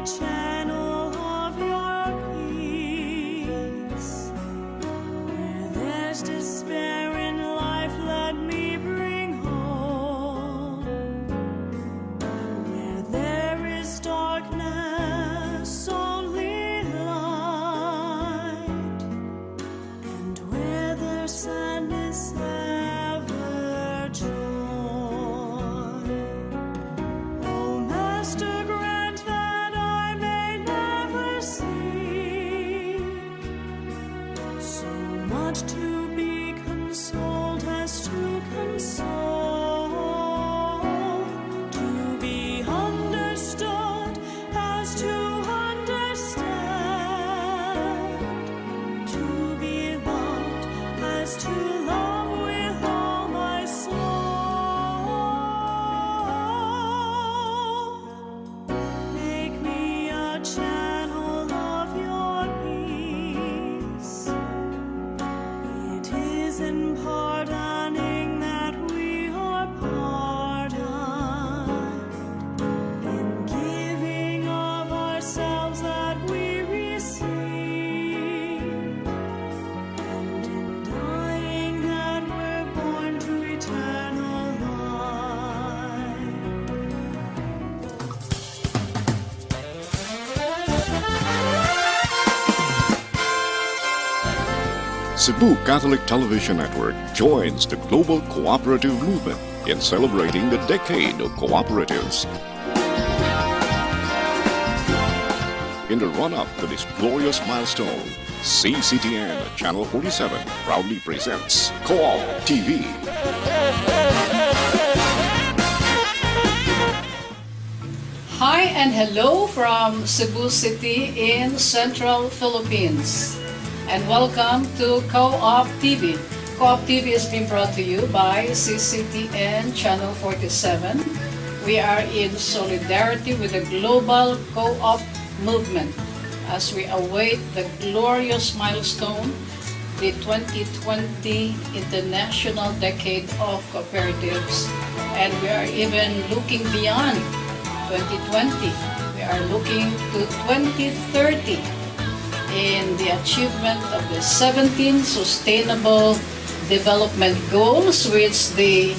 channel of your peace. Where there's despair in life, let me bring hope. Where there is darkness, only light. And where there's sadness, ever joy. Oh, Master, grant that I may never seek so much to be consoled as to console, to be understood as to understand, to be loved as to love with all my soul. Make me a channel of your peace. It is in pardoning that we are pardoned, in giving of ourselves that we receive, and in dying that we're born to eternal life. Cebu Catholic Television Network joins the global cooperative movement in celebrating the decade of cooperatives. In the run-up to this glorious milestone, CCTN Channel 47 proudly presents COOP TV. Hi and hello from Cebu City in Central Philippines. And welcome to COOP TV. COOP TV is being brought to you by CCTN Channel 47. We are in solidarity with the global co-op movement as we await the glorious milestone, the 2020 International Decade of Cooperatives. And we are even looking beyond 2020. We are looking to 2030 in the achievement of the 17 Sustainable Development Goals, which the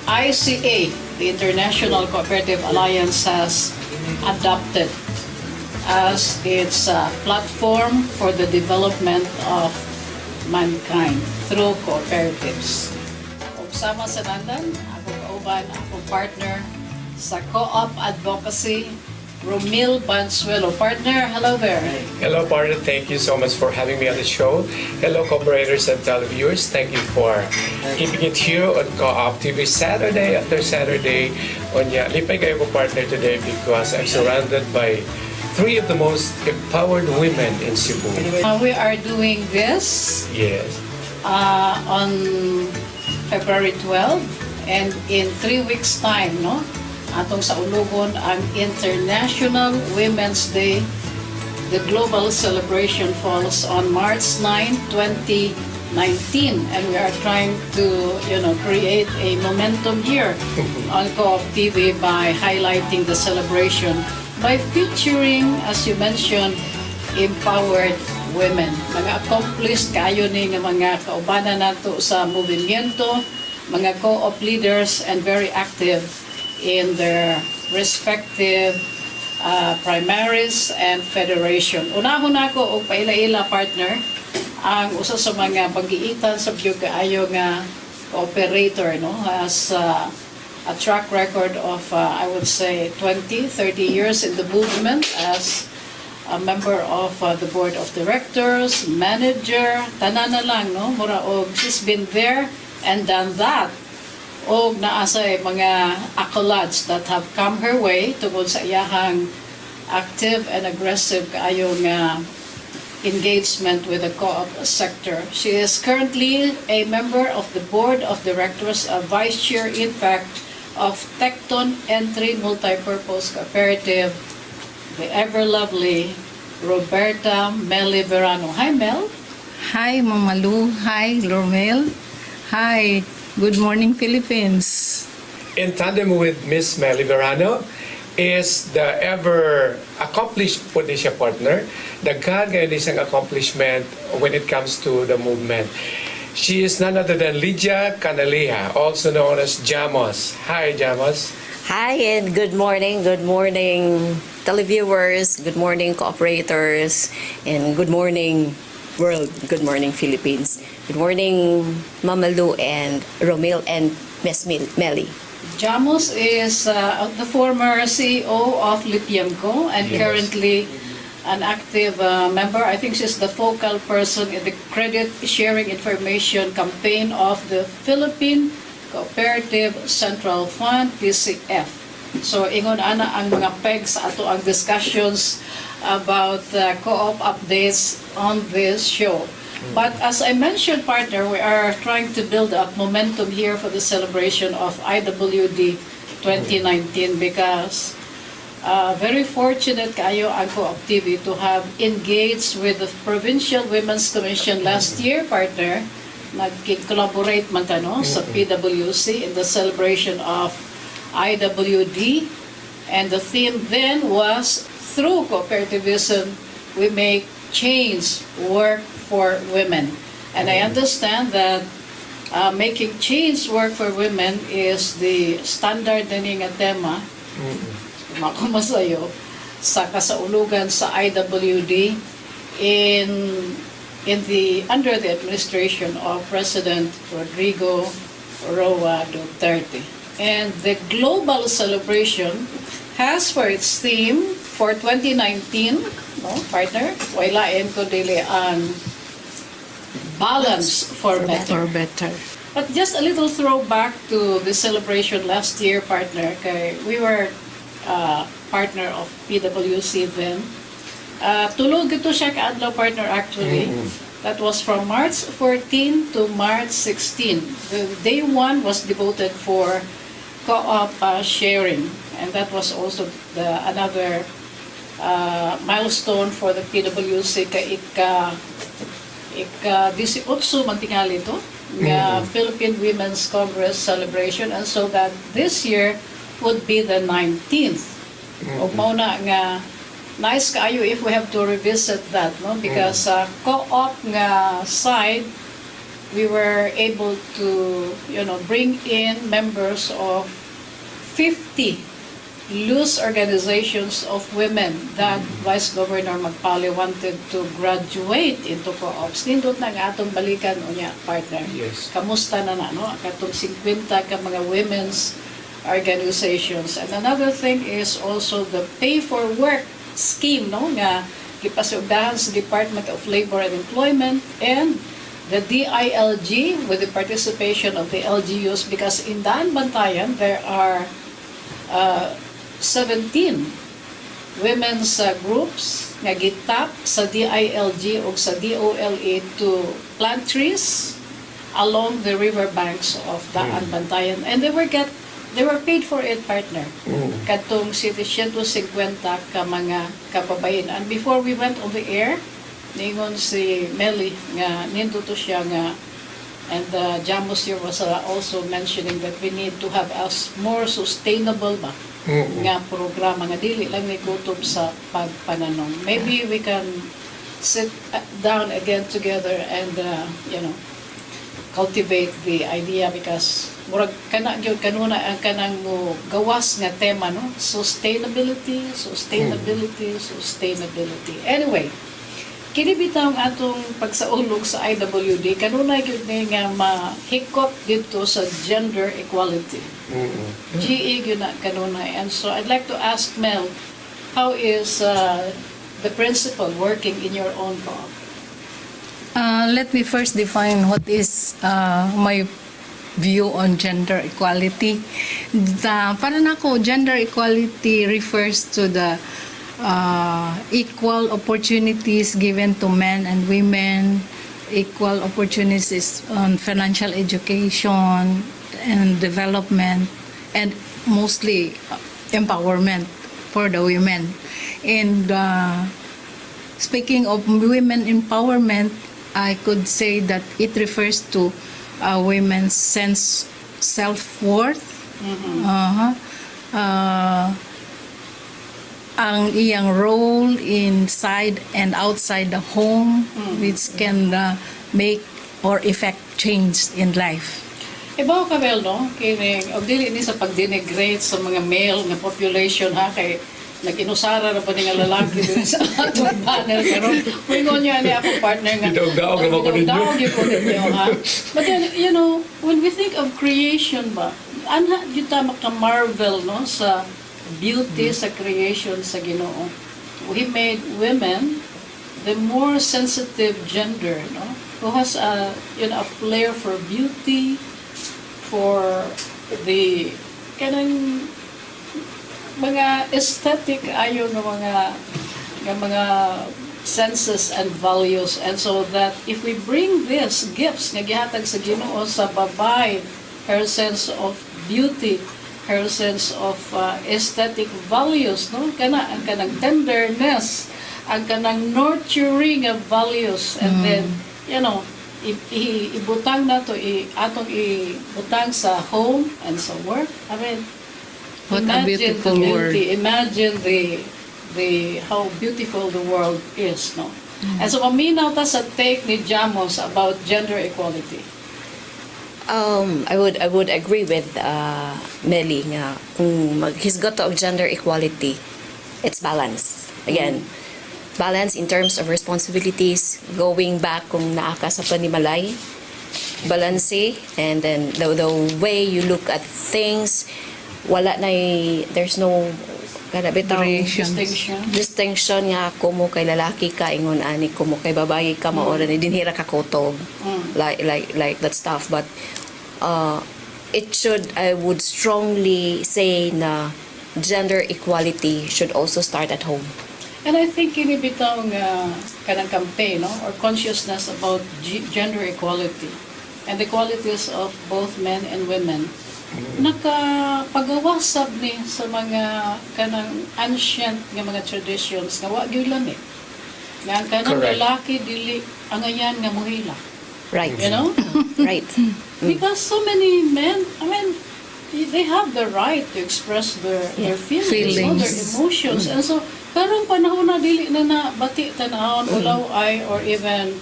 ICA, the International Cooperative Alliance, has adopted as its platform for the development of mankind through cooperatives. Kung sama sa nandan, akong kauban, akong partner sa Co-op Advocacy, Romil Bansuelo. Partner, hello there. Hello, partner. Thank you so much for having me on the show. Hello, cooperators and televiewers. Thank you for keeping it here on COOP TV Saturday after Saturday. Lipay kayo ko, partner, today because I'm surrounded by three of the most empowered women in Cebu. We are doing this Yes. on February 12 and in 3 weeks time, no? Atong sa Ulugon ang International Women's Day. The global celebration falls on March 9, 2019, and we are trying to, create a momentum here on COOP TV by highlighting the celebration by featuring, as you mentioned, empowered women. Mga accomplished kayo ni nga mga kaubanan nato sa movimiento, mga co-op leaders and very active in their respective primaries and federation. Unahon ako og paila-ila, partner, ang usa sa mga pag-iitan sa byug kaayo nga cooperator, no, has a track record of I would say 20-30 years in the movement as a member of the board of directors, manager, tanan na lang, no, mura og she's been there and done that. O naasay mga accolades that have come her way tungod sa iyahang active and aggressive kaayong engagement with the co-op sector. She is currently a member of the board of directors, a vice chair in fact of Tecton Entry Multipurpose Cooperative, the ever lovely Roberta Meli Verano. Hi, Mel. Hi, Mama Lu. Hi, Romel. Hi, good morning, Philippines. In tandem with Miss Meli Verano, is the ever accomplished po din siya partner. Daghan ngayon isang accomplishment when it comes to the movement. She is none other than Lydia Canaleja, also known as Jamos. Hi, Jamos. Hi and good morning televiewers, good morning cooperators, and good morning world, good morning Philippines, good morning Mama Lou and Romel and Miss Melly. Jamos is the former CEO of Lipiamco and Yes. currently an active member. I think she's the focal person in the Credit Sharing Information campaign of the Philippine Cooperative Central Fund, PCF. So, ingon ana ang mga pegs sa ato ang discussions about co-op updates on this show. But as I mentioned, partner, we are trying to build up momentum here for the celebration of IWD 2019 because very fortunate kayo ang Co-op TV to have engaged with the Provincial Women's Commission last year, partner. Nag-collaborate man ka, no, sa PWC in the celebration of IWD. And the theme then was, through cooperativism, we make change work for women. And I understand that making change work for women is the standard na nga tema makumasayo sa kasaulugan sa IWD in the under the administration of President Rodrigo Roa Duterte. And the global celebration has for its theme for 2019, no, partner, wailain ko dili ang balance for better. But just a little throwback to the celebration last year, partner, kay we were partner of PWC then. Tulog ito siya kaadlaw, partner, actually. That was from March 14 to March 16. The day 1 was devoted for co-op sharing. And that was also another milestone for the PWC kay ika-18 man tingali ito nga Philippine Women's Congress celebration, and so that this year would be the 19th. Og mao na nga nice kaayo if we have to revisit that, no, because co-op nga side we were able to bring in members of 50 loose organizations of women that Vice Governor Magpale wanted to graduate into co-ops. Nindot na nga atong balikan unya, partner. Yes. Kamusta na no? Katong 50 ka mga women's organizations. And another thing is also the pay for work scheme, no, nga gipasugdahan sa Department of Labor and Employment and the DILG with the participation of the LGUs, because in Daan Bantayan there are 17 women's groups nga gitap sa DILG o sa DOLE to plant trees along the river banks of Daan Bantayan, and they were paid for it, partner. Katong 750 ka mga kababayan. And before we went on the air, ningon si Melly nga ninduto siya nga, and Jamos here was also mentioning that we need to have a more sustainable nga programa nga dili lang ni kutob sa pagpananong. Maybe we can sit down again together and cultivate the idea, because murag kana gyud kanuna ang kanang mo gawas nga tema, no, sustainability. Anyway, kini bitaw ang atong pagsaulog sa IWD kanunay gyud ni nga mahikop dito sa gender equality. GE gyud na kanunay. And so I'd like to ask Mel, how is the principal working in your own co-op? Let me first define what is my view on gender equality. Para nako, gender equality refers to the equal opportunities given to men and women, equal opportunities on financial education and development, and mostly empowerment for the women. And speaking of women empowerment, I could say that it refers to women's self-worth, ang iyang role inside and outside the home, which can make or effect change in life. Ibaw ka, Mel, no? Kini, og dili ni sa pag-denigrate sa mga male nga population, ha? Kay nag-inusara na pa ni nga lalaki din sa atong panel. Pero, wingon niya ni ako partner nga. Daog-daog naman ko ninyo. Daog-daog yun ko ninyo, ha? But then, you know, when we think of creation ba, anha, yun ta maka-marvel, no? Sa beauty, sa creation sa Ginoo. We made women the more sensitive gender, no? Who has a, you know, a flair for beauty, for the kanang mga aesthetic ayo nga mga senses and values, and so that if we bring these gifts nga gihatag sa Ginoo sa babay, her sense of beauty, her sense of aesthetic values, no, kana ang kanang tenderness, ang kanang nurturing of values, and then you know ibutang na to atong ibutang sa home and sa work. I mean, What a beautiful the word. beauty, imagine the how beautiful the world is, no? And so maminaw ta sa take ni Jamos about gender equality. I would agree with Melly nga kung hisgot og gender equality, it's balance. Again, balance in terms of responsibilities, going back kung naa ka sa panimalay, balance, and then the way you look at things, wala na there's no kada bitaw distinction nga kumo kay lalaki ka ingon ani kumo kay babae ka maora ni dinhira ka kutog like that stuff, but it should, I would strongly say na gender equality should also start at home. And I think kini bitaw nga kanang campaign, no, or consciousness about gender equality and the qualities of both men and women. Nakapagawasab ni sa mga kanang ancient nga mga traditions nga wa gyud lami. Nga ang kanang Correct. lalaki dili ang ayan nga mohila. Right. You know? Right. Because so many men, I mean, they have the right to express their feelings, no, their emotions. And so, karong panahon na dili na bati tanahon, ulaw ay, or even,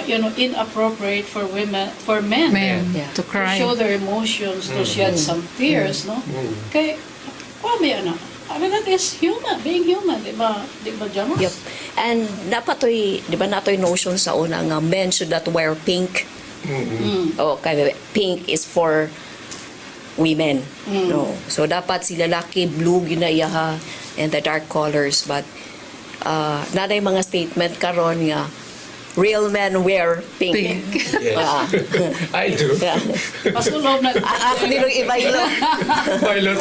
you know, inappropriate for women, for men, Men, Yeah. to to cry. show their emotions, to shed some tears, no? Kay, kwami ano, I mean, that is human, being human, di ba, Jamos? Yep. And dapat to'y, di ba nato'y notion sa una nga men should not wear pink. O kay pink is for women. No. So dapat si lalaki blue ginaiyaha and the dark colors, but naday mga statement karon nga real men wear pink. Yes. Ah. I do. Yeah. Pasulob na. Ako nilong iba-ilo. Pilot.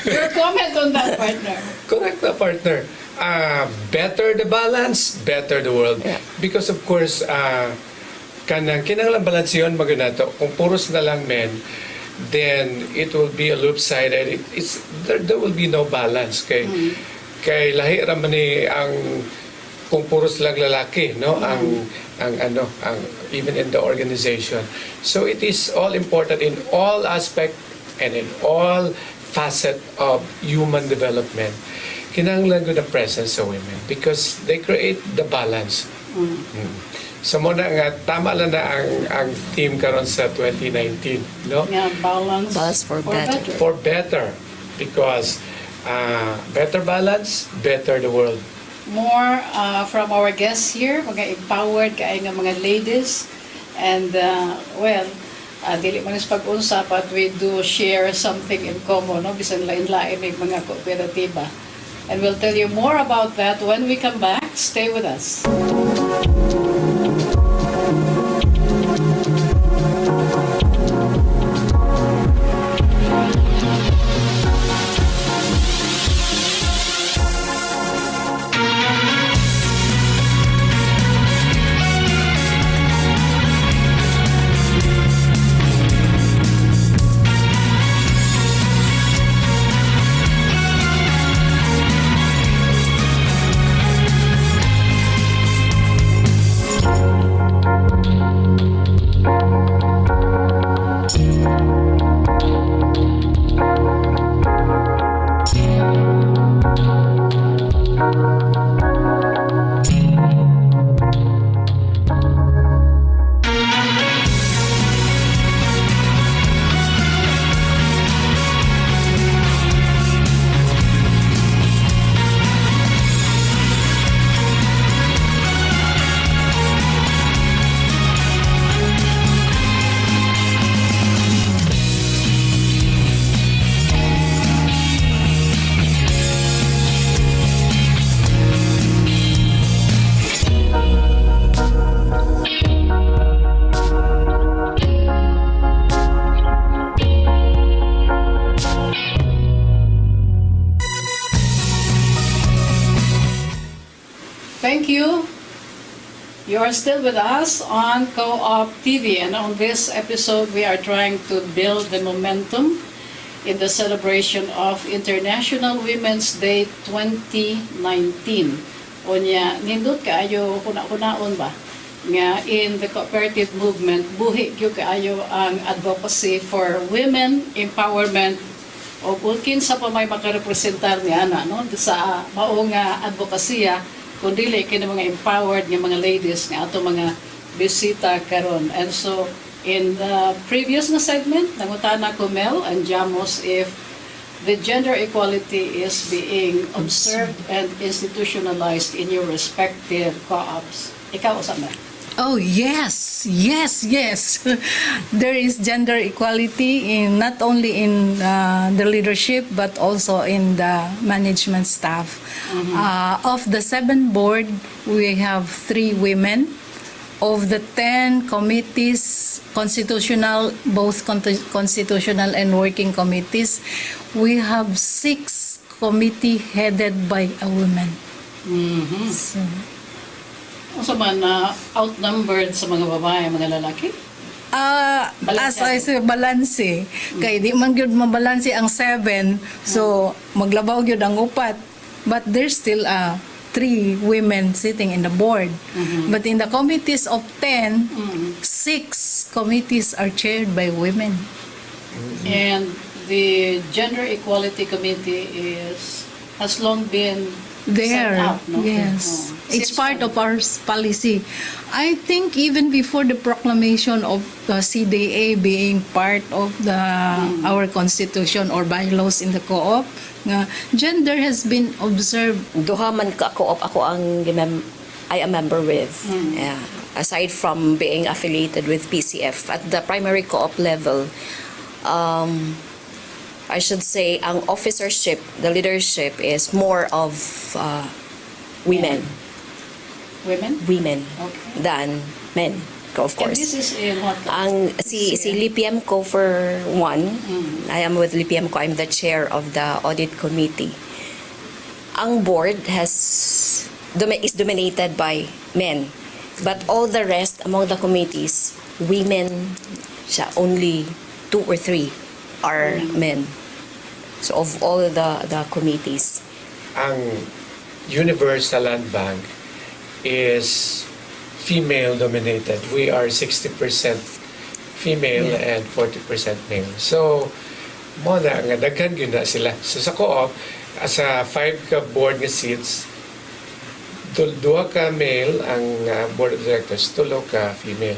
Your comment on that, partner. Correct na, partner. Better the balance, better the world. Yeah. Because of course, kinanglang balance yun maganato. Kung puros na lang men, then it will be a loop-sided. There will be no balance. Kay lahi raman ni ang kung puros lang lalaki, no, ang even in the organization. So it is all important in all aspect and in all facet of human development. Kinahanglan ko the presence of women because they create the balance. So mo na nga tama lang na ang theme karon sa 2019, no? Yeah, balance. Balance for better. For better, because better balance, better the world. More from our guests here, mga empowered kay nga mga ladies, and well, dili man is pag-usap, but we do share something in common, no, bisan lain-lain may mga kooperatiba, and we'll tell you more about that when we come back. Stay with us. thank you. You are still with us on Co-op TV, and on this episode, we are trying to build the momentum in the celebration of International Women's Day 2019. Unya, nindot kaayo kuna-kunaon ba? Nga in the cooperative movement, buhi gyud kaayo ang advocacy for women empowerment o kung kinsa pa may makarepresentar ni ana no sa mao nga advokasya kundi kini mga empowered nga mga ladies nga ato mga bisita karon. And so in the previous na segment nangutana ko Mel and Jamos if the gender equality is being observed and institutionalized in your respective co-ops. Ikaw usab na. Oh yes, yes, yes. There is gender equality in not only in the leadership but also in the management staff. Of the 7 board, we have 3 women. Of the 10 committees, constitutional, both constitutional and working committees, we have 6 committee headed by a woman. So, Unsa man outnumbered sa mga babae, mga lalaki? as I say, balanse. Kay di man gyud mabalanse ang 7, so maglabaw gyud ang 4. But there's still 3 women sitting in the board. But in the committees of 10, 6 committees are chaired by women. And the Gender Equality Committee has long been There, set up, no? yes. Oh. It's part of our policy. I think even before the proclamation of CDA being part of our constitution or bylaws in the co-op, gender has been observed. Duha man ka co-op ako ang I am member with. Yeah. Aside from being affiliated with PCF at the primary co-op level, I should say ang officership, the leadership is more of women. Women? Okay. Than men, of And course. this is in what? Ang si LiPM ko for one, I am with LiPM ko, I'm the chair of the audit committee. Ang board is dominated by men, but all the rest among the committees, women siya, only 2 or 3 are men. So of all the committees. Ang Universal Land Bank is female dominated. We are 60% female and 40% male. So mo na nga daghan gyud na sila. So sa co-op as a 5 ka board nga seats, 2 ka male ang board of directors, 3 ka female.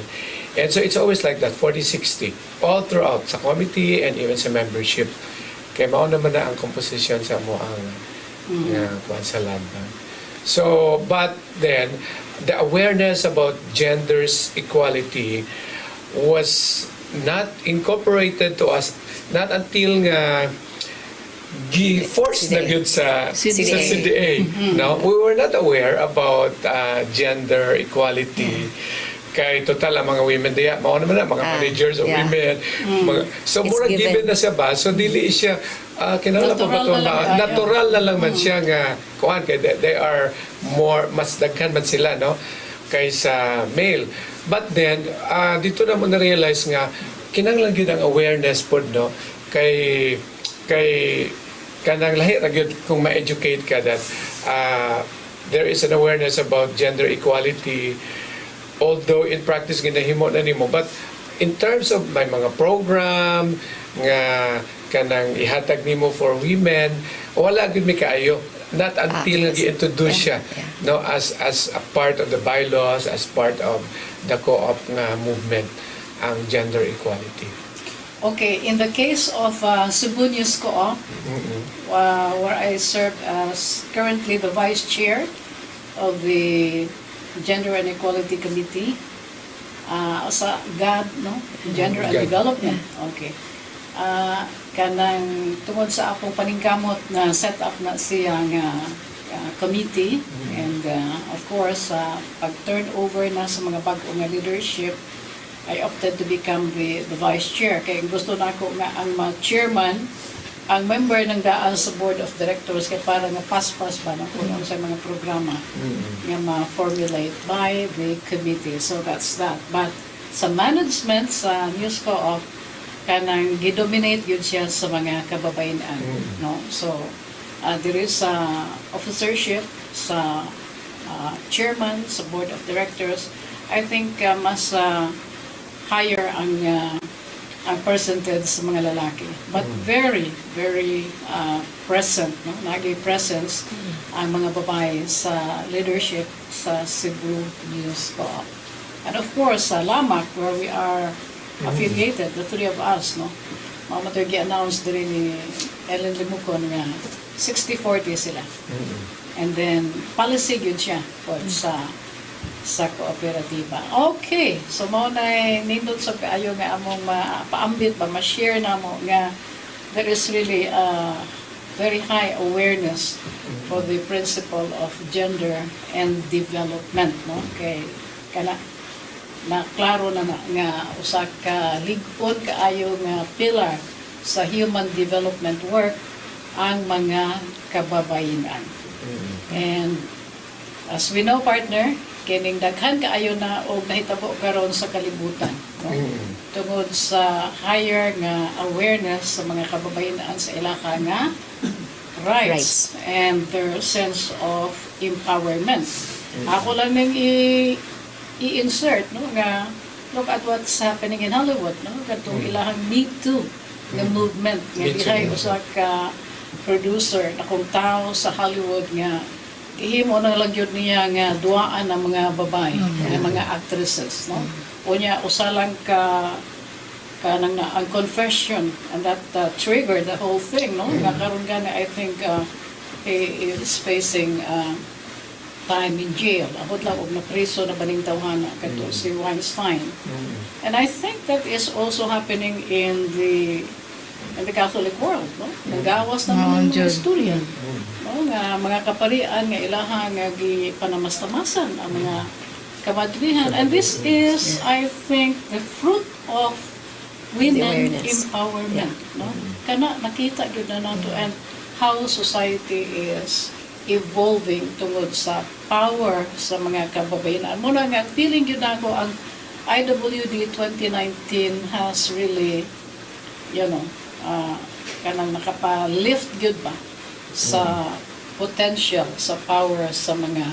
And so it's always like that, 40-60 all throughout sa committee and even sa membership. Kaya mao naman na ang composition sa mo ang sa land bank. So, but then, the awareness about gender's equality was not incorporated to us, not until nga forced na gyud sa CDA. No, we were not aware about gender equality. Kay total ang mga women diya, mao naman na mga managers of women. So mura given na siya ba? So dili siya kinala pa ba to natural na lang man siya nga kuan kay they are more mas daghan man sila no kaysa male. But then dito na mo na realize nga kinahanglan gyud ang awareness pod no kay kanang lahi ra gyud kung ma-educate ka that there is an awareness about gender equality. Although in practice ginahimo na nimo, but in terms of may mga program nga kanang ihatag nimo for women, wala gud mi kaayo, not until nga gi-introduce siya no as a part of the bylaws, as part of the co-op nga movement ang gender equality. Okay, in the case of Cebu News Co-op, where I serve as currently the vice chair of the Gender and Equality Committee, sa GAD, no? Gender and Development. Okay. Kanang tungod sa akong paningkamot na set up na siyang committee, and of course, pag turnover na sa mga bag-o nga leadership, I opted to become the vice chair. Kaya gusto na ako nga ang chairman ang member ng daan sa board of directors kay para nga paspas ba ng kung sa mga programa nga ma-formulate by the committee. So that's that. But sa management sa News Co-op, kanang gidominate yun siya sa mga kababayan. No? So there is officership sa chairman, sa board of directors. I think mas higher ang percentage sa mga lalaki. But very, very present, no? Naging presence ang mga babae sa leadership sa Cebu News Co-op. And of course, sa Lamak, where we are affiliated, the three of us, no? Mamatay gi-announce din ni Ellen Limucon nga 60-40 sila. And then, policy yun siya po sa kooperatiba. Okay, so mo na nindot sa kaayo nga among paambit ba, ma-share na mo nga there is really very high awareness for the principle of gender and development, no? Kay kana na klaro na nga usa ka lig-on kaayo nga pillar sa human development work ang mga kababayenan. And as we know, partner, kining daghan kaayo na og nahitabo karon sa kalibutan, no? Tungod sa higher nga awareness sa mga kababayenan sa ilaka nga rights and their sense of empowerment. Ako lang nang i-insert, no, nga look at what's happening in Hollywood, no? Katong ilahang Me Too nga movement nga dihay usa ka producer na kung tao sa Hollywood nga ihimo na lang yun niya nga duaan ang mga babae, ang mga actresses, no? Unya usa lang kanang ang confession, and that triggered the whole thing, no? Nga karon gani I think he is facing time in jail. Abot lang og na priso na baning tawhana kadto si Weinstein. And I think that is also happening in the Catholic world, no? Nagawas naman ng mga istorya, no? Nga mga kaparian nga ilaha nga gipanamastamasan ang mga kamadrihan, and this is, I think, the fruit of women empowerment, no? Kana nakita gyud na nato and how society is evolving tungod sa power sa mga kababayenan. Muna nga feeling gyud nako ang IWD 2019 has really, you know, kanang nakapa-lift good ba sa potential, sa power sa mga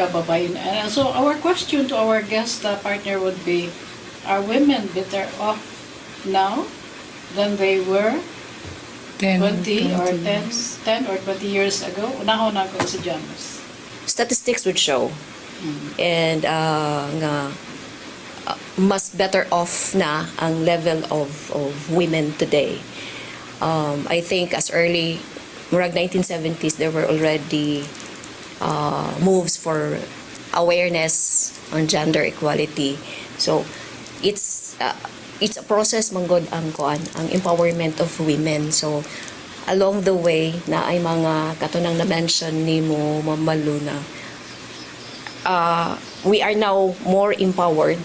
kababayan. And so our question to our guest partner would be, are women better off now than they were 20 or 10 or 20 years ago? Unahon na ko si Janus. Statistics would show. And nga mas better off na ang level of women today. I think as early, murag 1970s, there were already moves for awareness on gender equality. So it's a process manggod ang empowerment of women. So along the way na ay mga katunang na-mention ni mo, Ma'am Malu, na we are now more empowered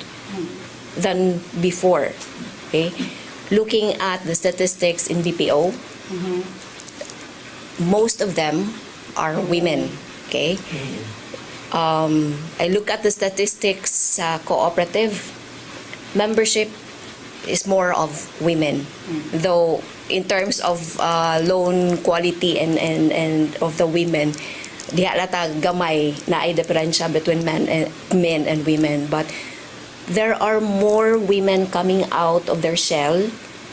than before. Okay, looking at the statistics in BPO, most of them are women. Okay, I look at the statistics sa cooperative membership is more of women, though in terms of loan quality and of the women, diha lata gamay na ay diferensya between men and women, but there are more women coming out of their shell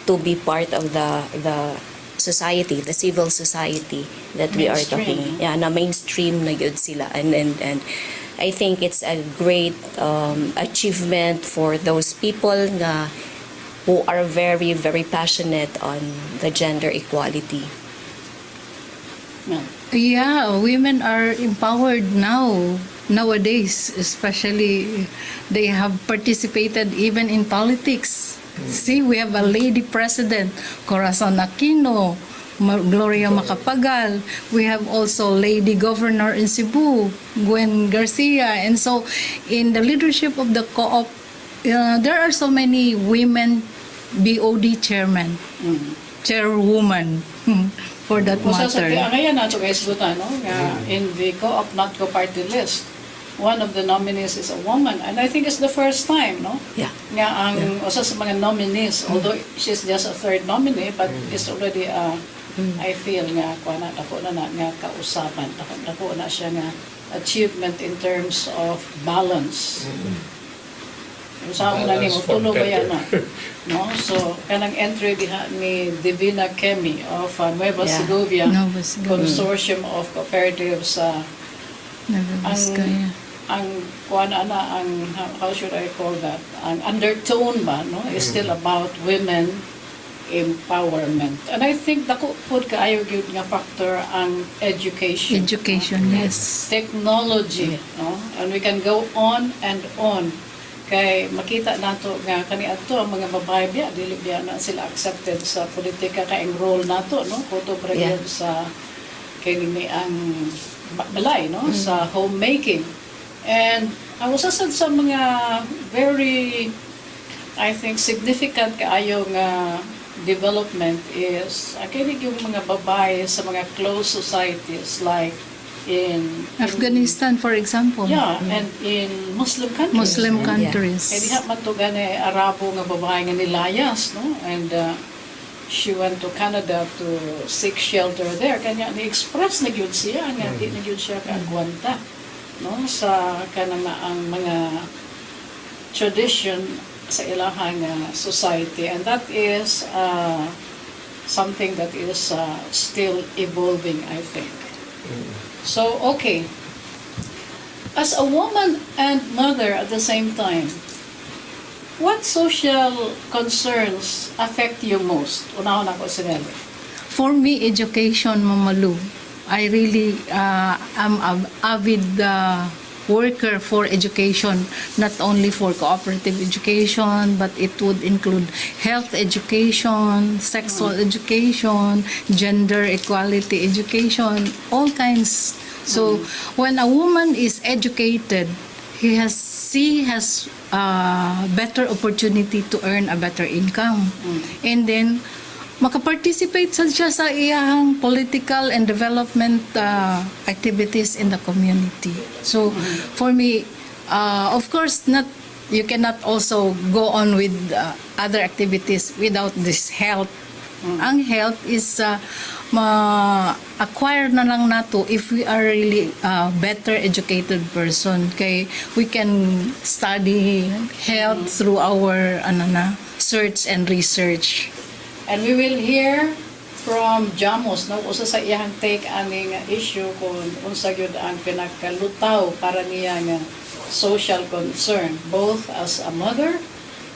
to be part of the society, the civil society that we are talking. Yeah, na mainstream na yun sila, and I think it's a great achievement for those people nga who are very, very passionate on the gender equality. Yeah, women are empowered nowadays, especially they have participated even in politics. See, we have a lady president, Corazon Aquino, Gloria Macapagal. We have also lady governor in Cebu, Gwen Garcia. And so in the leadership of the co-op, there are so many women BOD chairman, chairwoman, for that Kung sa matter. kaya na ito guys, no? In the co-op not co party list, one of the nominees is a woman, and I think it's the first time, no? Yeah. Nga ang usa sa mga nominees, although she's just a third nominee, but it's already I feel nga kuha na dako na nga kausapan, dako na siya nga achievement in terms of balance. Usapan na ni mo Balance for tulo ba yan better. no? So kanang entry diha ni Divina Kemi of Nueva Yeah. Segovia Nueva Segovia. Consortium of Cooperatives Nueva Vizcaya. ang kuan ana ang how should I call that, ang undertone ba no is still about women empowerment, and I think dako pud kaayo gyud nga factor ang education, Education, yes. technology, no, and we can go on and on kay makita nato nga kaniadto ang mga babae biya dili biya na sila accepted sa politika kay enroll nato no kuto Yeah. sa kini ang balay no sa homemaking. And I was asad sa mga very, I think, significant kaayong development is kinig yung mga babae sa mga closed societies like in Afghanistan, for example. yeah, and in Muslim countries. Muslim no? countries. Eh diha man to gani Arabo nga babae nga nilayas, no? And she went to Canada to seek shelter there. Kanya ni-express na gyud siya nga di na gyud siya kaagwanta, no? Sa kanang ang mga tradition sa ilahang society, and that is something that is still evolving, I think. So, okay. As a woman and mother at the same time, what social concerns affect you most? Una-una ko si Nelly. For me, education, Mama Lou. I really am an avid worker for education, not only for cooperative education, but it would include health education, sexual education, gender equality education, all kinds. So when a woman is educated, she has better opportunity to earn a better income. And then makaparticipate siya sa iyang political and development activities in the community. So for me, of course, you cannot also go on with other activities without this health. Ang health is ma-acquire na lang nato if we are really a better educated person. Kay we can study health through our search and research. And we will hear from Jamos, no? Usa sa iyang take aning issue kung unsa gyud ang pinagkalutaw para niya nga social concern, both as a mother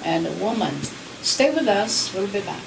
and a woman. Stay with us. We'll be back.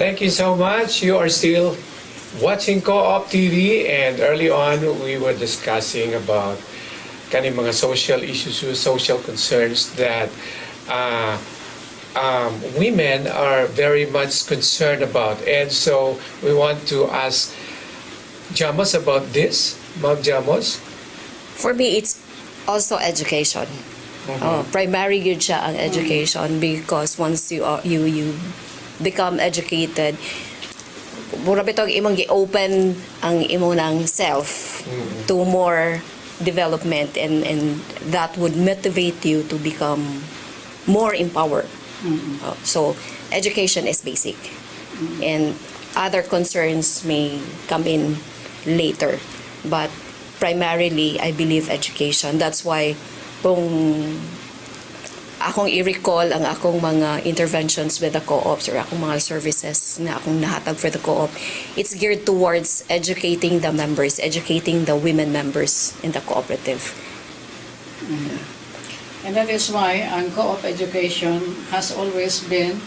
Thank you so much. You are still watching Co-op TV, and early on we were discussing about kaning mga social issues, social concerns that women are very much concerned about. And so we want to ask Jamos about this, Ma'am Jamos? For me, it's also education. Primary yun siya ang education because once you become educated, mura bitong imong gi-open ang imo ng self to more development and that would motivate you to become more empowered. So education is basic and other concerns may come in later, but primarily I believe education. That's why kung akong i-recall ang akong mga interventions with the co-ops or akong mga services na akong nahatag for the co-op, it's geared towards educating the members, educating the women members in the cooperative. And that is why ang co-op education has always been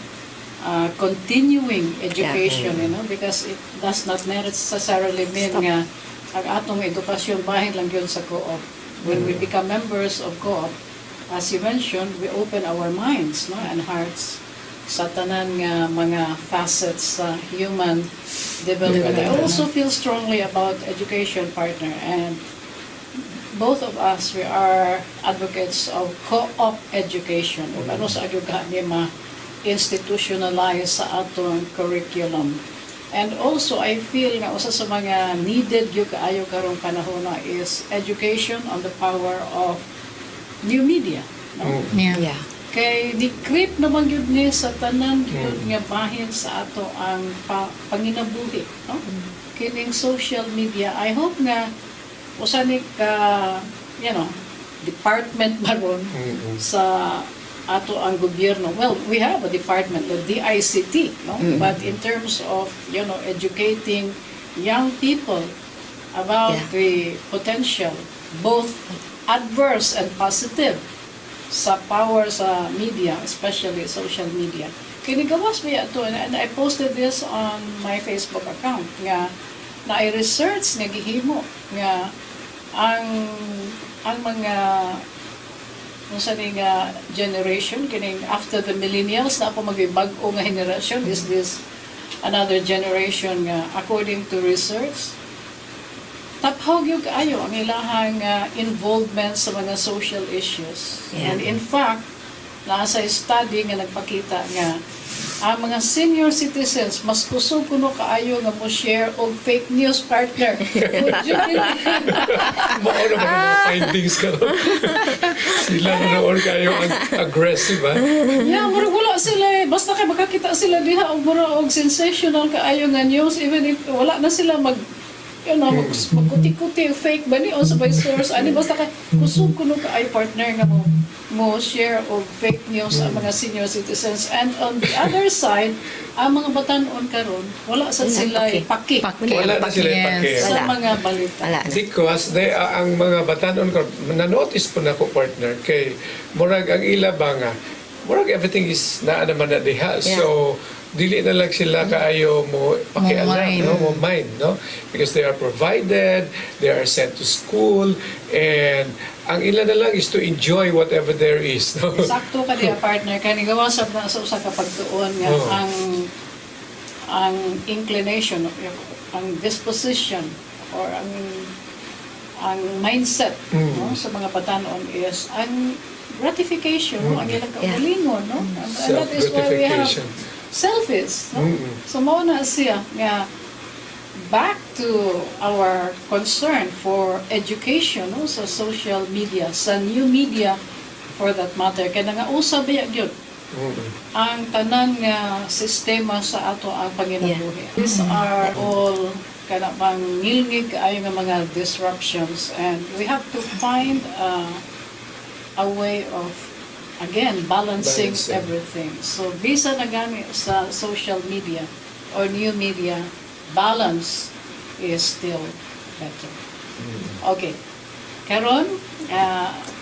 continuing education, you know, because it does not necessarily mean nga ang atong edukasyon bahin lang yun sa co-op. When we become members of co-op, as you mentioned, we open our minds, no, and hearts sa tanan nga mga facets sa human development. I also feel strongly about education, partner, and both of us, we are advocates of co-op education. Ug ano sa agyuga ni ma-institutionalize sa atong curriculum. And also, I feel nga usa sa mga needed yung kaayo karong panahon na is education on the power of new media. No? Yeah. Kay di-creep naman yun ni sa tanan yun nga bahin sa ato ang panginabuhi. No? Kining social media, I hope nga usa ni ka, department maron sa ato ang gobyerno. Well, we have a department, the DICT, no? But in terms of, educating young people about the potential, both adverse and positive, sa power sa media, especially social media. Kinigawas ba ito, and I posted this on my Facebook account, nga na i-research nga gihimo, nga ang mga nga generation, kining after the millennials, na ako mag-bag-o nga generation, is this another generation nga, according to research, taphaw yung kaayo ang ilahang involvement sa mga social issues. And in fact, nasa study nga nagpakita nga ang mga senior citizens mas kusog kuno kaayo nga mo share og fake news, partner. Would you Mao naman ang mga findings ka. Sila na or kayo ang aggressive, ha? Yeah, murag wala sila basta kay makakita sila diha og mura og sensational kaayo nga news, even if wala na sila magkuti-kuti fake ba ni o sa by source ani basta kay kusog kuno kaayo, partner, nga mo share og fake news ang mga senior citizens. And on the other side, ang mga batanon karon wala sa sila paki Wala na sila pake. sa mga balita. Wala na. Because ang mga batanon ko, na-notice po na ko, partner, kay murag ang ila ba nga, murag everything is naa naman na diha. So, dili na lang sila kaayo mo pakialam, mo mind, no? Because they are provided, they are sent to school, and ang ila na lang is to enjoy whatever there is, no? Sakto ka diya, partner, kani gawasab na sa usa ka pagtuon nga ang inclination, ang disposition, or ang mindset, no, sa mga batanon is ang gratification, no, ang ilang kaugalingon, no? And that is why we have selfies, no? So mao na siya nga back to our concern for education, no, sa social media, sa new media for that matter. Kaya nga usab ya gyud ang tanan nga sistema sa ato ang panginabuhi. These are all kana bang ngilngig kaayo nga mga disruptions, and we have to find a way of balancing everything. So, bisa na gani sa social media or new media, balance is still better. Okay. Karon,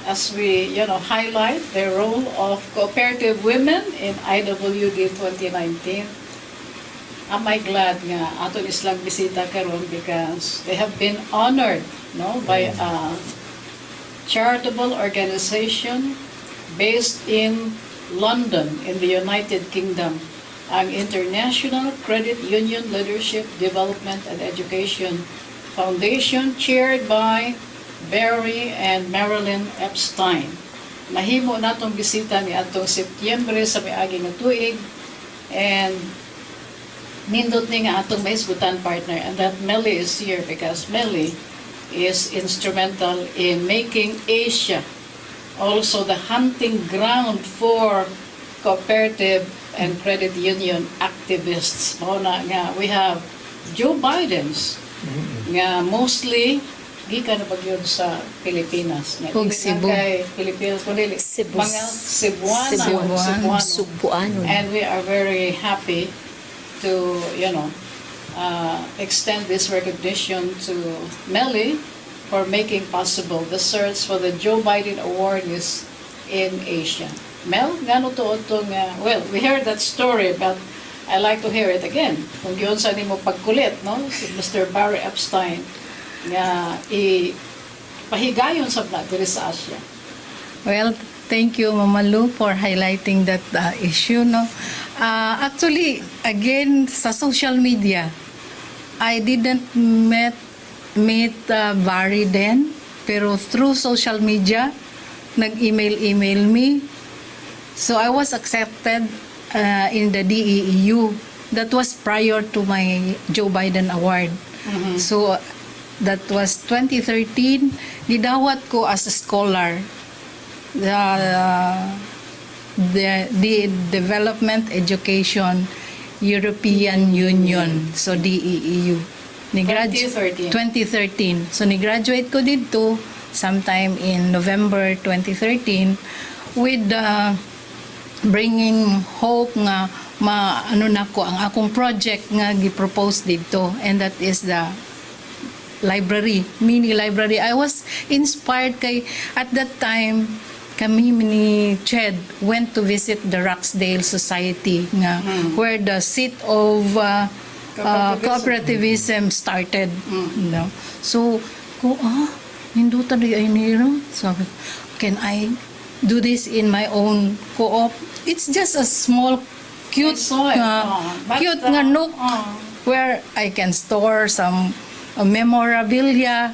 as we, highlight the role of cooperative women in IWD 2019, am I glad nga aton islang bisita karon because they have been honored, no, by a charitable organization based in London, in the United Kingdom, ang International Credit Union Leadership, Development and Education Foundation chaired by Barry and Marilyn Epstein. Nahimo natong bisita ni atong Setyembre sa miagi nga tuig, and nindot ni nga atong mahisgutan partner, and that Melly is here because Melly is instrumental in making Asia also the hunting ground for cooperative and credit union activists. Mao na nga we have Joe Biden's nga mostly gikan na yun sa Pilipinas. Nga, Ug dili lang Cebu. kay Pilipinas kundi mga Cebuano. Cebuano. And we are very happy to, extend this recognition to Melly for making possible the search for the Joe Biden Award is in Asia. Mel, ngano to nga, well, we heard that story, but I like to hear it again. Kung yun sa nimo pagkulit, no? Si Mr. Barry Epstein, nga pahigayon sa diri sa Asia. Well, thank you, Mama Lu, for highlighting that issue. No, actually, again, sa social media, I didn't meet Barry then, pero through social media, nag-email me. So I was accepted in the DEEU. That was prior to my Joe Biden Award. So that was 2013. Gidawat ko as a scholar the Development Education European Union, so DEEU. 2013. So ni-graduate ko dito sometime in November 2013 with bringing hope nga nako ang akong project nga gi-propose dito, and that is the mini library. I was inspired kay at that time kami ni Ched went to visit the Roxdale Society nga where the seat of cooperativism started. So nindutan ay niro. Sabi, can I do this in my own co-op? It's just a small cute nga nook where I can store some memorabilia,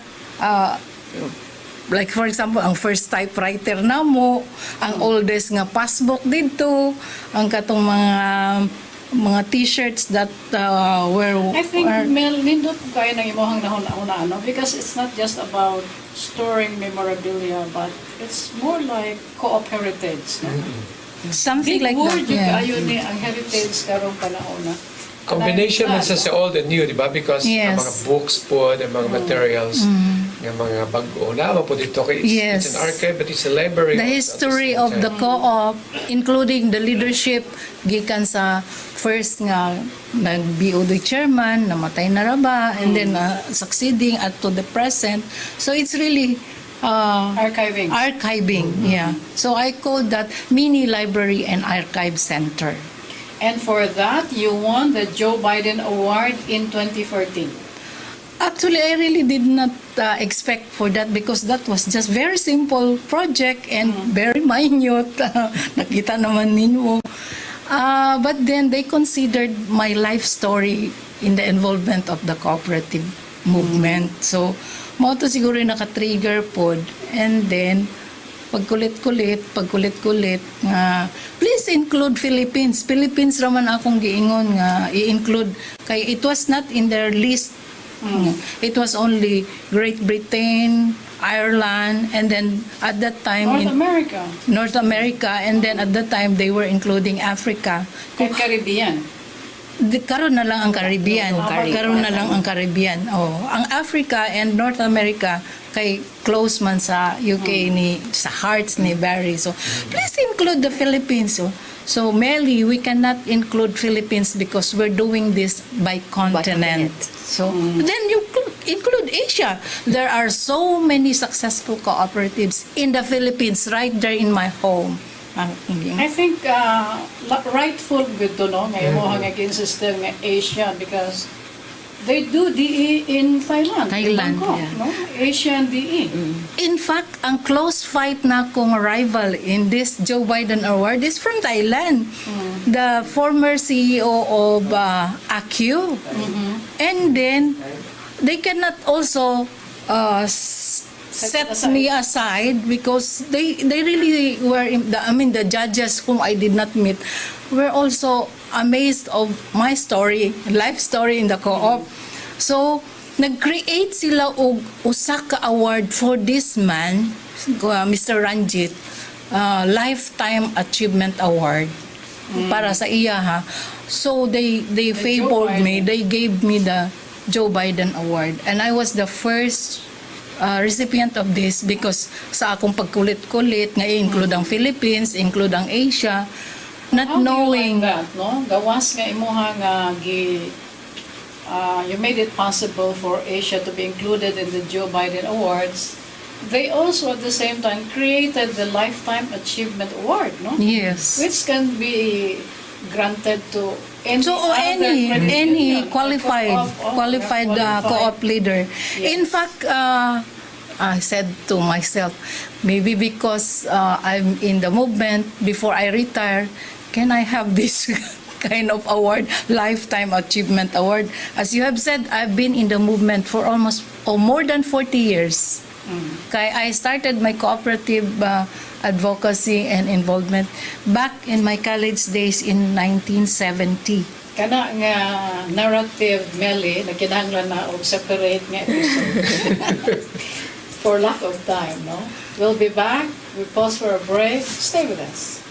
like for example ang first typewriter namo, ang oldest nga passbook dito, ang katong mga t-shirts that were I think Mel, nindot kaya nang imuhang nahuna because it's not just about storing memorabilia, but it's more like co-op heritage. No? something Big like word that. yung Yeah. kayo ni ang heritage karong panahon na. Combination man sa old and new, di ba? Because ang Yes. mga books po, ang mga materials, yung mga bago, naman po dito, it's Yes. an archive, but it's a library. The history of the co-op, including the leadership, gikan sa first nga nag-BOD chairman, namatay na raba, and then succeeding at to the present. So it's really Archiving. yeah. So I call that mini library and archive center. And for that, you won the Joe Biden Award in 2014. Actually, I really did not expect for that because that was just very simple project and very minute. Nakita naman ninyo. But then they considered my life story in the involvement of the cooperative movement. So, mao to siguro yung naka-trigger pod. And then, pagkulit-kulit, nga, please include Philippines. Philippines raman akong giingon nga, i-include. Kay it was not in their list. It was only Great Britain, Ireland, and then at that time North America, and then at that time they were including Africa. And Caribbean. Karon na lang ang Caribbean. Karon na lang ang Caribbean. Oh, ang Africa and North America kay close man sa UK ni sa hearts ni Barry. So please include the Philippines. So Melly, we cannot include Philippines because we're doing this by continent. So then you include Asia. There are so many successful cooperatives in the Philippines right there in my home. I think rightful good to know ngayon mo hanggang system ng Asia because they do DE in Thailand. Bangkok, yeah. no? Asian DE. In fact, ang close fight na kong rival in this Joe Biden Award is from Thailand. The former CEO of AQ. And then, they cannot also set me aside because they really were the judges whom I did not meet were also amazed of my story, life story in the co-op. So nag-create sila og usa ka award for this man, Mr. Ranjit, Lifetime Achievement Award para sa iya ha. So they favored me, they gave me the Joe Biden Award, and I was the first recipient of this because sa akong pagkulit-kulit nga include ang Philippines, include ang Asia, not How knowing do you like that, no? Gawas nga imuha nga you made it possible for Asia to be included in the Joe Biden Awards. They also at the same time created the Lifetime Achievement Award, no? yes. Which can be granted to any So other credit any union, qualified co-op leader. Yes. In fact, I said to myself, maybe because I'm in the movement before I retire, can I have this kind of award, Lifetime Achievement Award? As you have said, I've been in the movement for more than 40 years. Kaya I started my cooperative advocacy and involvement back in my college days in 1970. Kana nga narrative, Melly, na kinahanglan na og separate nga episode. For lack of time, no? We'll be back. We pause for a break. Stay with us.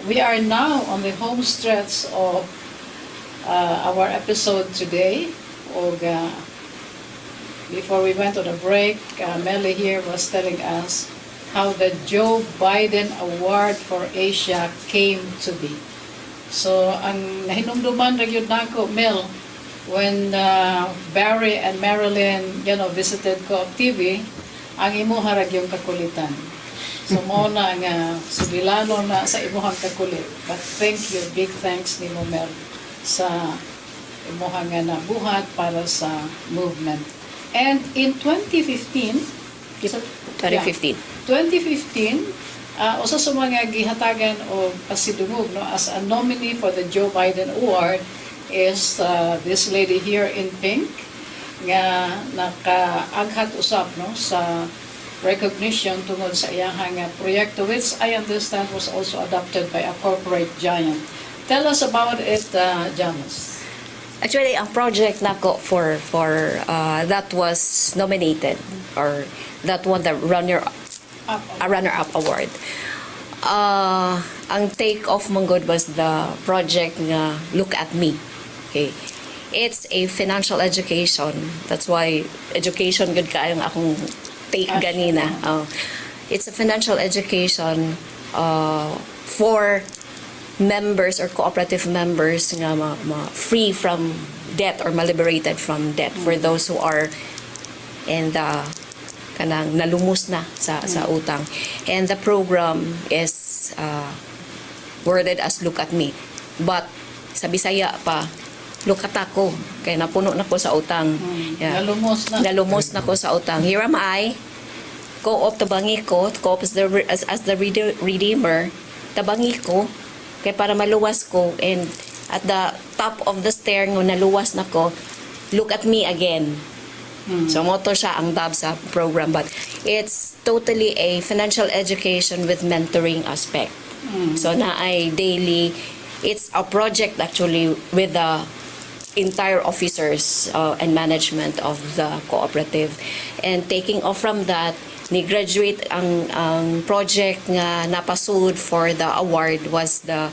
We are now on the home stretch of our episode today. Before we went on a break, Melly here was telling us how the Joe Biden Award for Asia came to be. So, ang nahinumduman ra gyud nako, Mel, when Barry and Marilyn, visited COOP TV, ang imuha ra gyud kakulitan. So mo na nga subilano na sa imuhang kakulit. But thank you, big thanks ni mo, Mel, sa imuhang nga nabuhat para sa movement. And in 2015, 2015, usa sa mga gihatagan o pasidungog as a nominee for the Joe Biden Award is this lady here in pink nga nakaaghat usab sa recognition tungod sa iyang proyekto, which I understand was also adopted by a corporate giant. Tell us about it, Janice. Actually, ang project nako for that was nominated or that won the runner-up award. Ang take-off mong good was the project nga Look at Me. Okay. It's a financial education. That's why education good kaayong akong take ganina. It's a financial education for members or cooperative members nga free from debt or liberated from debt for those who are in the kanang nalumos na sa utang. And the program is worded as Look at Me. But sa Bisaya pa, lukat ako. Kaya napuno na ko sa utang. Yeah. Nalumos na. Nalumos na ko sa utang. Here am I, Co-op tabangi ko, Co-op as the redeemer, tabangi ko, kaya para maluwas ko, and at the top of the stair ngo naluwas na ko, look at me again. So moto siya ang DAB sa program, but it's totally a financial education with mentoring aspect. So na ay daily, it's a project actually with the entire officers and management of the cooperative. And taking off from that, ni-graduate ang project nga napasud for the award was the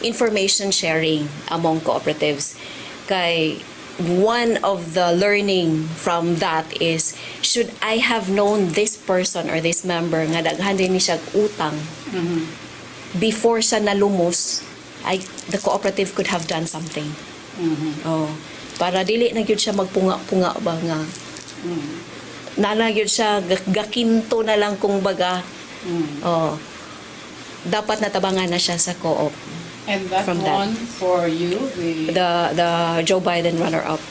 information sharing among cooperatives. Kay one of the learning from that is, should I have known this person or this member nga daghan din ni siya utang before siya nalumos, the cooperative could have done something. Oh, para dili na gyud siya magpunga-punga ba nga. Nana gyud siya gakinto na lang kung baga. Oh, dapat natabangan na siya sa co-op. And that From one that. for you, The Joe Biden runner-up.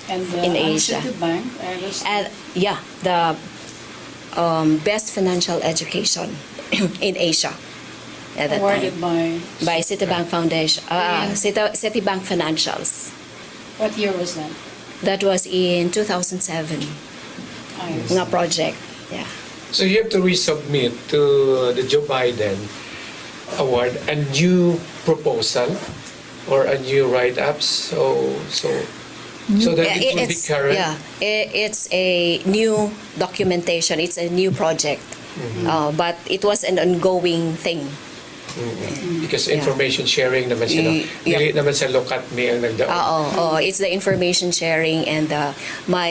and the in Asia. Citibank, I understand. And yeah, the best financial education in Asia at that Awarded time by Citibank Foundation, Yeah. Citibank Financials. What year was that? That was in 2007. I Nga project. Yeah. So you have to resubmit to the Joe Biden award a new proposal or a new write-up, so that it will be current. Yeah, it's a new documentation. It's a new project, but it was an ongoing thing. Because information sharing naman siya, no? Yeah. Dili naman sa look at me ang nagdaon. It's the information sharing and my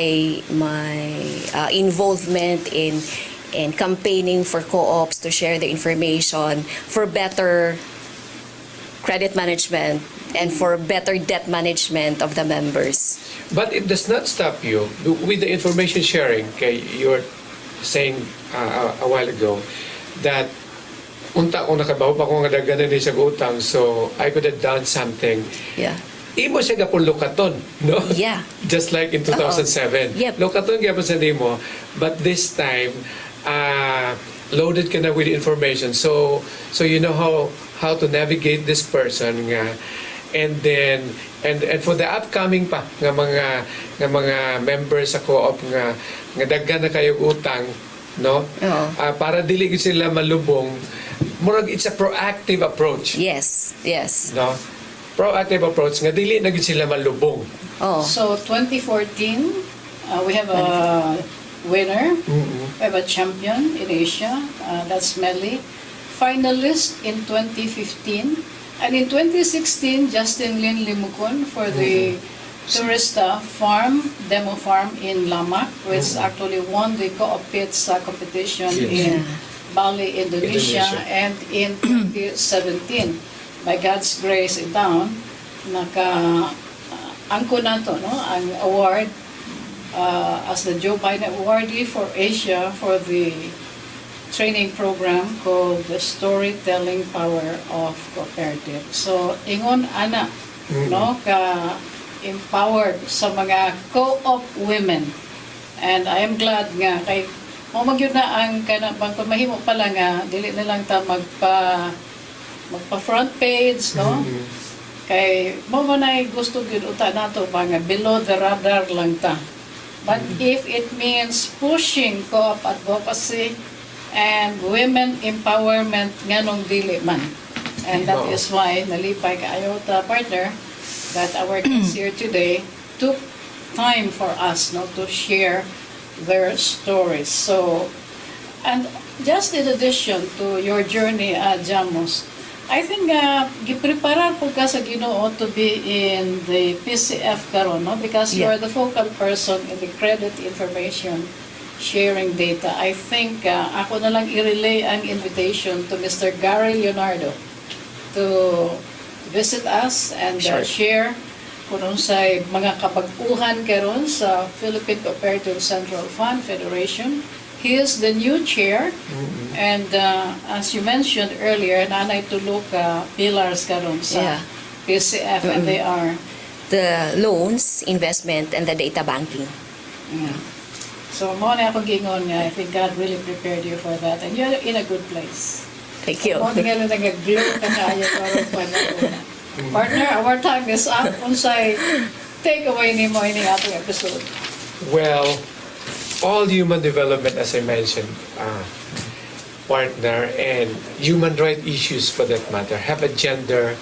involvement in campaigning for co-ops to share the information for better credit management and for better debt management of the members. But it does not stop you with the information sharing. Okay, you're saying a while ago that unta ko nakabaw pa ko nga daghanan ni sa utang, so I could have done something. Yeah. Imo siya gapon lokaton, no? Yeah. Just like in 2007. Yep. Lokaton gyapon sa nimo, but this time loaded ka na with information. So you know how to navigate this person nga, and then and for the upcoming pa nga mga members sa co-op nga daghan na kayo utang, no? Oo. Para dili gid sila malubong, murag it's a proactive approach, Yes. no? Proactive approach nga dili na gid sila malubong. Oh. So 2014, we have a winner, we have a champion in Asia, that's Melly. Finalist in 2015, and in 2016, Justin Lin Limukon for the Tourista farm, demo farm in Lamak, which actually won the Co-op Pits competition in Bali, Indonesia. And in 2017, by God's grace in town, angko na to, no? Ang award as the Joe Biden awardee for Asia for the training program called the Storytelling Power of Cooperative. So ingon ana, no, ka empowered sa mga co-op women. And I am glad nga kay mo magyud na ang kanang kung mahimo pala nga dili na lang ta magpa front page, no? Kay mo man gusto gyud uta nato ba nga below the radar lang ta. But if it means pushing co-op advocacy and women empowerment nganong dili man. And that is why nalipay kaayo ta partner that our guests here today took time for us, no, to share their stories. So, and just in addition to your journey at Jamos, I think giprepara po ka sa Ginoo to be in the PCF karon, no? Because you are the focal person in the credit information sharing data. I think ako na lang i-relay ang invitation to Mr. Gary Leonardo to visit us and share kung sa mga kapag-uhan karon sa Philippine Cooperative Central Fund Federation. He is the new chair, and as you mentioned earlier, nanay tulog pillars karon sa PCF, and they are the loans, investment, and the data banking. Yeah. So, mo na ako gingon nga, I think God really prepared you for that. And you're in a good place. Thank you. Mo nga lang nag-glow ka kaayo karong panahon. Partner, our time is up. Unsay take away ni mo ini atong episode. Well, all human development, as I mentioned, partner, and human rights issues for that matter, have a gender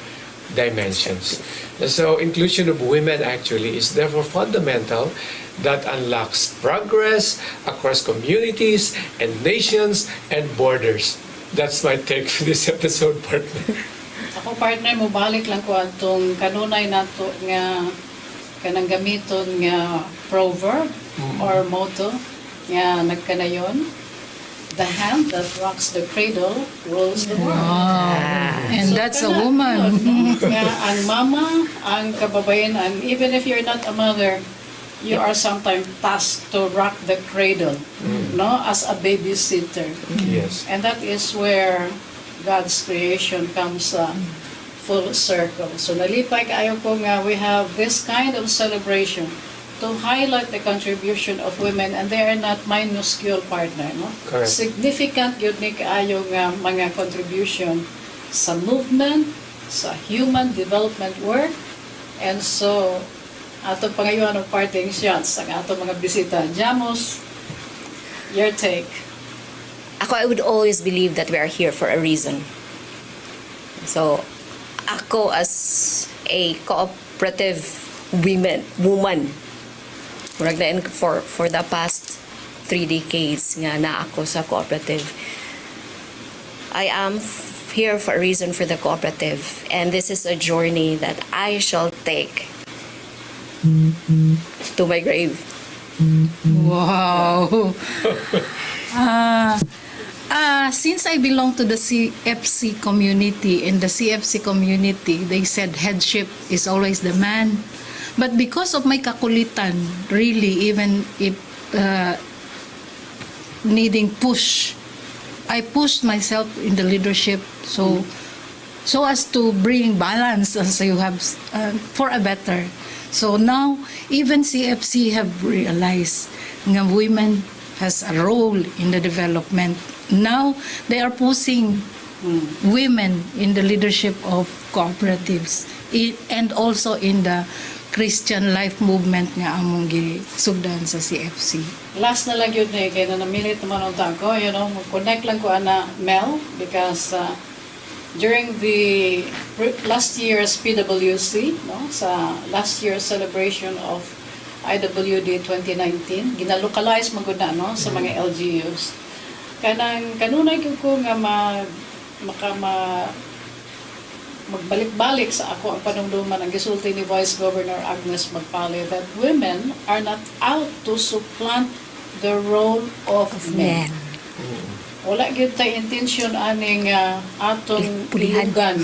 dimensions. So inclusion of women actually is therefore fundamental that unlocks progress across communities and nations and borders. That's my take for this episode, partner. Ako partner mo balik lang ko atong kanunay nato nga kanang gamiton nga proverb or motto nga nagkanayon. The hand that rocks the cradle rules the world. And that's a woman. Nga ang mama, ang kababayan, and even if you're not a mother, you are sometimes tasked to rock the cradle, no, as a babysitter. Yes. And that is where God's creation comes full circle. So nalipay kaayo ko nga we have this kind of celebration to highlight the contribution of women, and they are not minuscule, partner, no? Correct. Significant yun ni kaayo nga mga contribution sa movement, sa human development work, and so ato pangayon ng parting shots ang ato mga bisita. Jamos, your take. I would always believe that we are here for a reason. So, ako as a cooperative woman, murag na for the past 3 decades nga na ako sa cooperative. I am here for a reason for the cooperative, and this is a journey that I shall take to my grave. Wow. Since I belong to the CFC community, in the CFC community, they said headship is always the man. But because of my kakulitan, really, even if needing push, I pushed myself in the leadership so as to bring balance, as you have, for a better. So now, even CFC have realized nga women has a role in the development. Now, they are pushing women in the leadership of cooperatives and also in the Christian life movement nga among gisugdan sa CFC. Last na lang yun kaya na namilit naman ang ko, connect lang ko ana Mel, because during the last year's PWC, no, sa last year's celebration of IWD 2019, ginalocalize magud na, no, sa mga LGUs. Kanunay ko nga magbalik-balik sa ako ang panumduman ang gisulti ni Vice Governor Agnes Magpale that women are not out to supplant the role of men. Wala gyud tay intention aning atong pilihan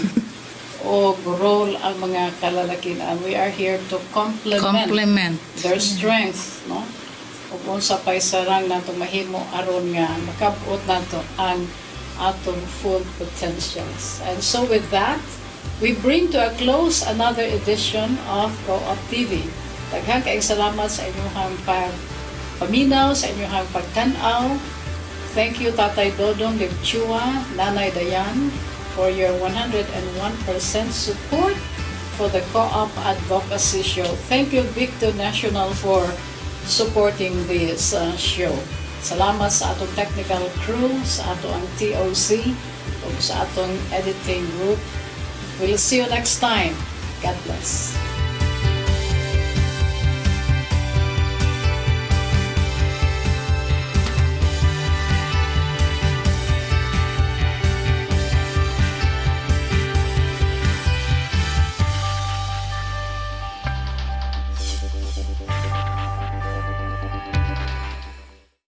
o role ang mga kalalakian. We are here to complement their strength, no? Ug unsa pay sarang natong mahimo aron nga makabot nato ang atong full potentials. And so with that, we bring to a close another edition of COOP TV. Daghang kaayong salamat sa inyong paminaw, sa inyong pagtanaw. Thank you, Tatay Dodong Livchua, Nanay Dayan, for your 101% support for the COOP Advocacy Show. Thank you, Victor National, for supporting this show. Salamat sa atong technical crew, sa atong TOC, o sa atong editing group. We'll see you next time. God bless.